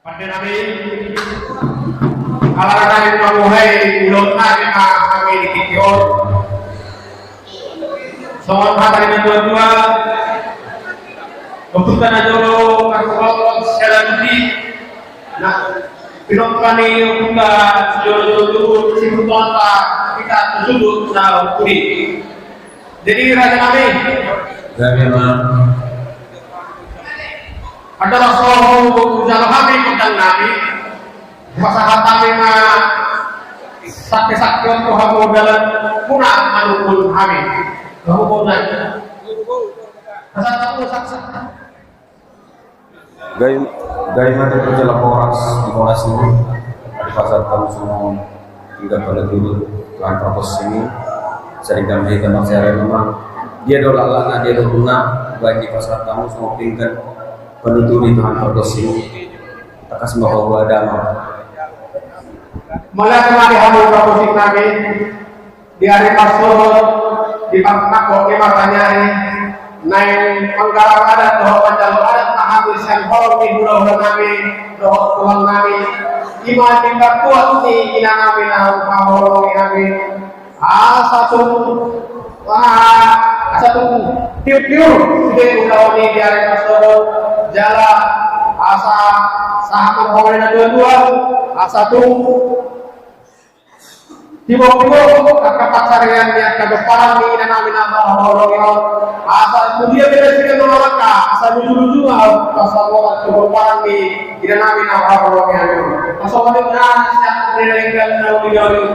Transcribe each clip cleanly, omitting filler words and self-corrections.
Pada namin, alam namin mamuhay, ulot namin kami dikikyon. Soal hari ini dua-dua, untuk tanah dulu, kalau secara budi, nah, pilot kami untuk sejauh sibuk tonta, kita tersudut nah budi. Jadi raja kami, ada Rasul jalan kami tentang Nabi, masalah kami sakit-sakit untuk kamu dalam punah manupun kami. Kamu mau nanya? Asal kamu sakit. Gaya mati kerja laporas di Monas ini di pasar kamu semua tinggal pada dulu Tuhan propos ini sering kami tentang saya memang dia doa Allah dia doa baik di pasar kamu semua tinggal penuturi Tuhan propos ini kita kasih bahwa damai malah kemarin kamu propos kami di hari pasar di pangkat kopi makanya naik penggarap adat doa panjang adat habis yang horor di bulan kami doa tulang kami iman tingkat kuat ni ina kami nah horor kami satu tiup-tiup sudah udah ni di hari pasar jalan asa sahabat horor dua-dua satu tiba-tiba kakak pasarian yang kedepan ini dan amin Allah asal kemudian kita tidak menolak asal lucu-lucu asal orang kedepan ini dan amin Allah asal kemudian siap meninggal jauh-jauh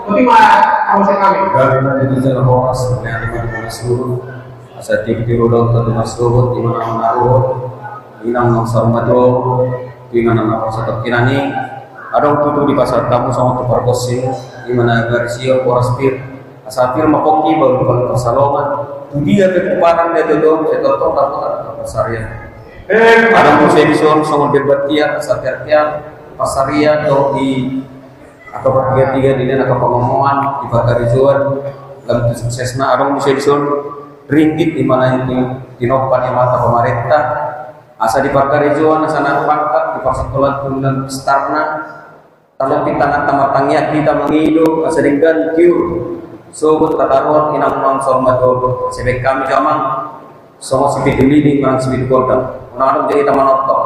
bagaimana proses kami dari mana di jalan horas yang di mana seluruh asal tiru dong tentu seluruh di mana menaruh di mana sarmado di mana pasar kinani ada tutup di pasar kamu sama tukar kosin di mana Garcia Poraspir asapir makoki baru kalau Salongan dia kekuatan dia dodong saya tonton apa pasarnya ada musim bison sama berbatia asapir pasaria atau di atau tiga di mana kepamongan di Bakarizuan dalam suksesnya ada musim bison ringgit di mana itu dinopan yang mata pemerintah asa di Bakarizuan sana pangkat di pasar kolat dan starna kalau kita nak tamatangnya kita mengidu asering gantiu sobut kataruan inang mang sormadol sebek kami jamang semua sepi dili mang sepi golda menadam jadi taman otok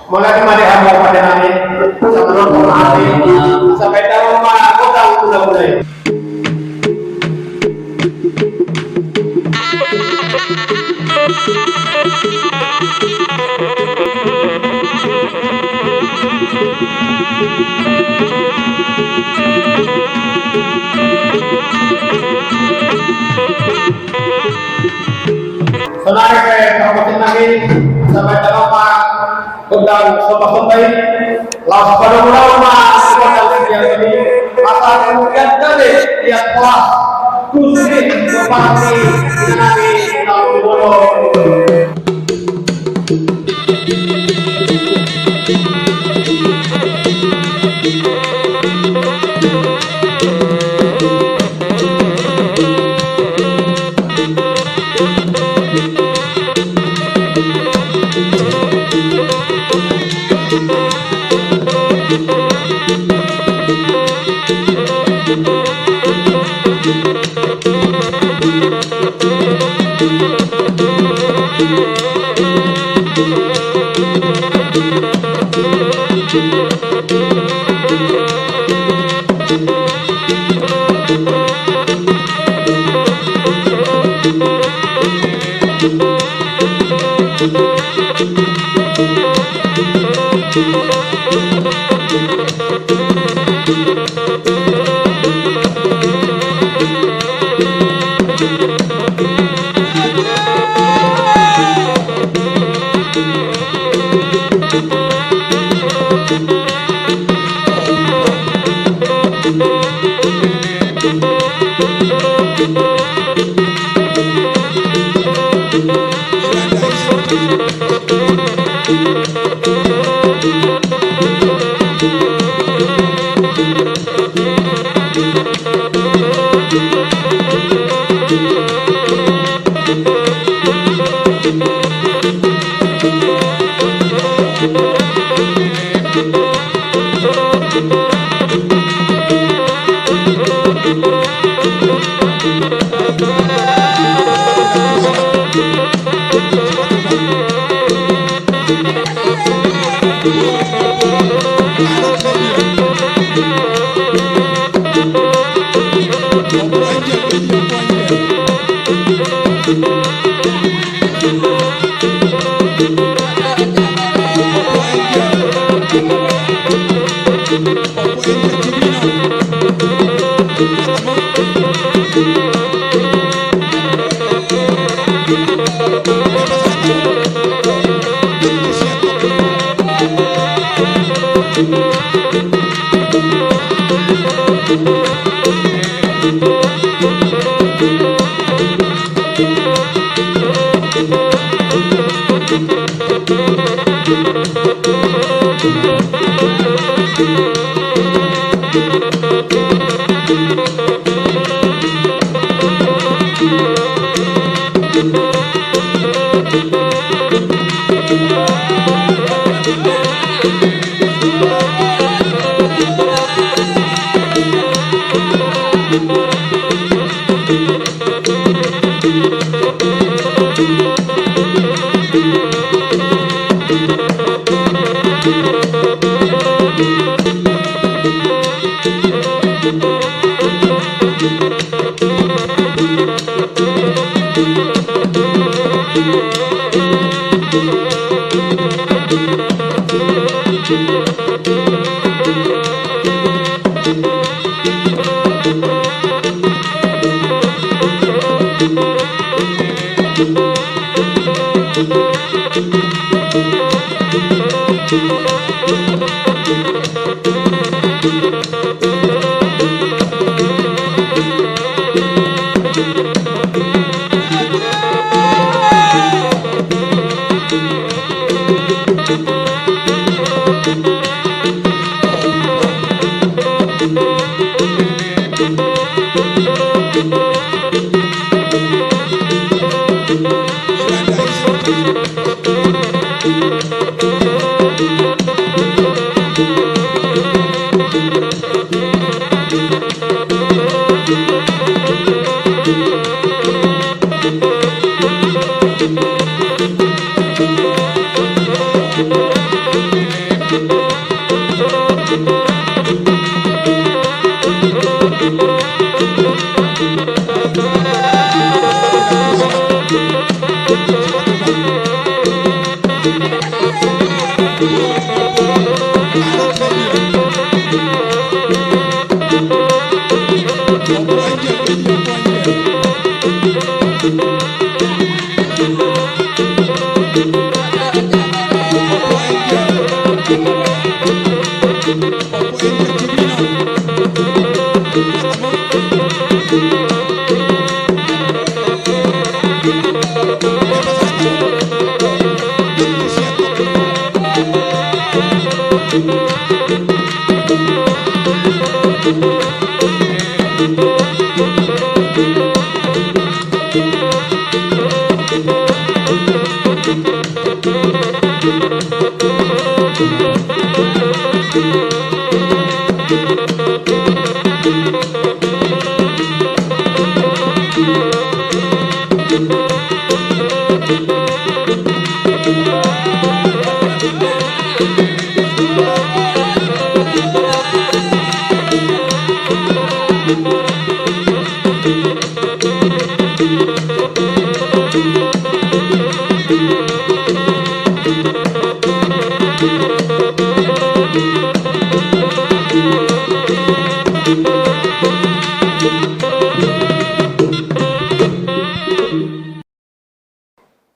mulai kemarin hamba pada nabi sebelum menghati sampai tahu aku tahu sudah mulai saudara saya kabupaten lagi sampai tahu Undang sobat-sobat laos pada ulama yang ini masa kemudian dari dia kelas kusri seperti Nabi Muhammad.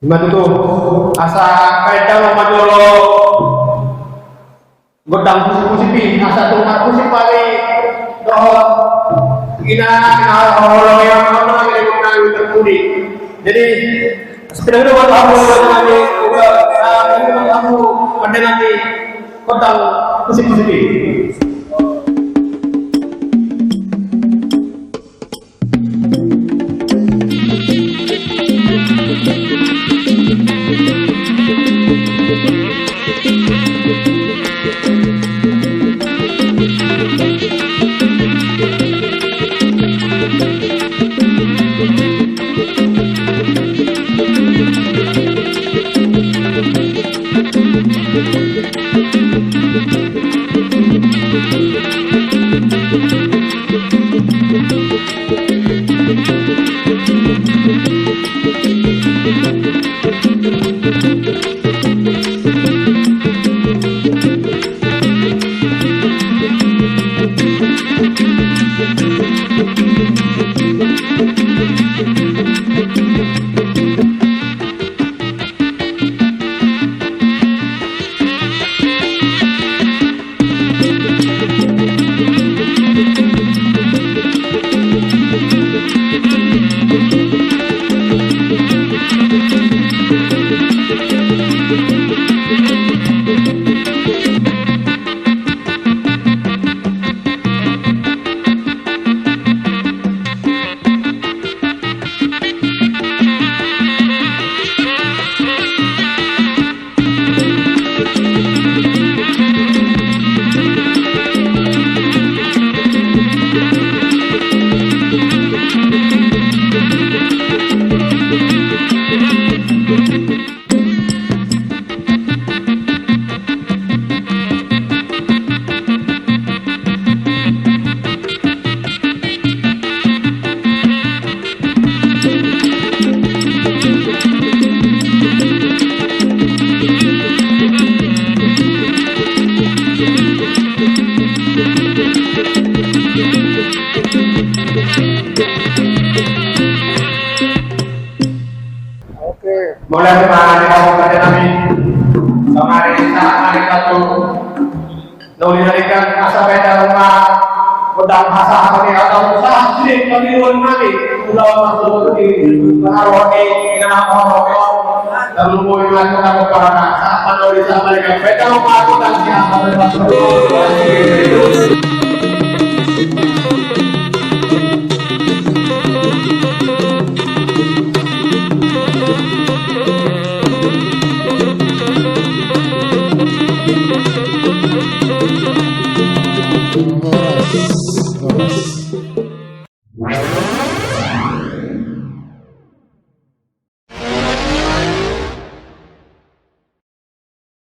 Gimana tuh? Asa kaita madolo godang musik-musik asa tuh musik pali doh gina holo yang mana yang menang terpudi. Jadi sebenarnya buat kamu nanti buat kamu pada nanti godang musik-musik. Mulai kemarin kamu kerja kami kemarin saat kemarin satu nulirkan asa beda rumah pedang asa kami atau usaha sih kami kami udah masuk di mengarwani dengan orang lalu mulai melakukan peperangan saat menulis mereka beda rumah aku dan siapa